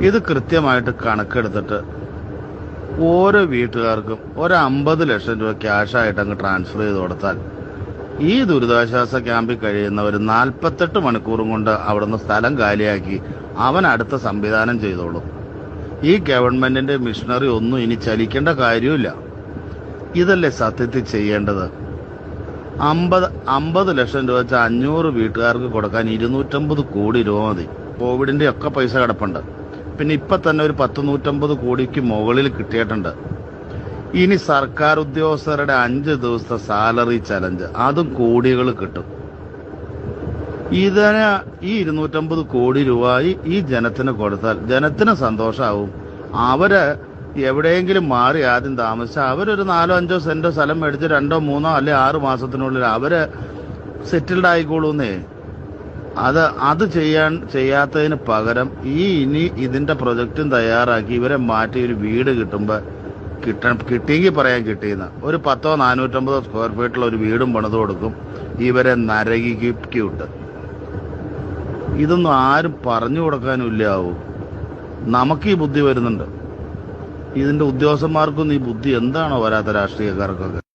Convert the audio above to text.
ഇത് കൃത്യമായിട്ട് കണക്കെടുത്തിട്ട് ഓരോ വീട്ടുകാർക്കും ഒരു 50 ലക്ഷം രൂപ ക്യാഷായിട്ട് അങ്ങ് ട്രാൻസ്ഫർ ചെയ്ത് കൊടുത്താൽ ഈ ദുരിതാശ്വാസ ക്യാമ്പിൽ കഴിയുന്നവർ 48 മണിക്കൂറും കൊണ്ട് അവിടുന്ന് സ്ഥലം കാലിയാക്കി അവൻ അടുത്ത സംവിധാനം ചെയ്തോളും. ഈ ഗവൺമെന്റിന്റെ മിഷനറി ഒന്നും ഇനി ചലിക്കേണ്ട കാര്യമില്ല. ഇതല്ലേ സത്യത്തിൽ ചെയ്യേണ്ടത്? 50 ലക്ഷം രൂപ വെച്ച് 500 വീട്ടുകാർക്ക് കൊടുക്കാൻ 250 കോടി രൂപ മതി. കോവിഡിന്റെ ഒക്കെ പൈസ കിടപ്പുണ്ട്. പിന്നെ ഇപ്പൊ തന്നെ ഒരു 150 കോടിക്ക് മുകളിൽ കിട്ടിയിട്ടുണ്ട്. ഇനി സർക്കാർ ഉദ്യോഗസ്ഥരുടെ 5 ദിവസത്തെ സാലറി ചലഞ്ച്, അതും കോടികൾ കിട്ടും. ഇതിന് ഈ 250 കോടി രൂപ ഈ ജനത്തിന് കൊടുത്താൽ ജനത്തിന് സന്തോഷമാവും. അവര് എവിടെയെങ്കിലും മാറി ആദ്യം താമസിച്ച അവരൊരു 4-5 സെന്റ് സ്ഥലം മേടിച്ച് 2-3 അല്ലെ 6 മാസത്തിനുള്ളിൽ അവര് സെറ്റിൽഡ് ആയിക്കോളൂന്നേ. അത് ചെയ്യാത്തതിന് പകരം ഇനി ഇതിന്റെ പ്രൊജക്റ്റും തയ്യാറാക്കി ഇവരെ മാറ്റി ഒരു വീട് കിട്ടിയെങ്കിൽ പറയാൻ കിട്ടിയെന്ന് ഒരു 450 സ്ക്വയർ ഫീറ്റുള്ള ഒരു വീടും പണിത് കൊടുക്കും. ഇവരെ നരകിക്കൂട്ട്. ഇതൊന്നും ആരും പറഞ്ഞു കൊടുക്കാനും ഇല്ലാവൂ. നമുക്ക് ഈ ബുദ്ധി വരുന്നുണ്ട്. ഇതിന്റെ ഉദ്യോഗസ്ഥന്മാർക്കൊന്നും ഈ ബുദ്ധി എന്താണോ വരാത്ത രാഷ്ട്രീയക്കാർക്കൊക്കെ.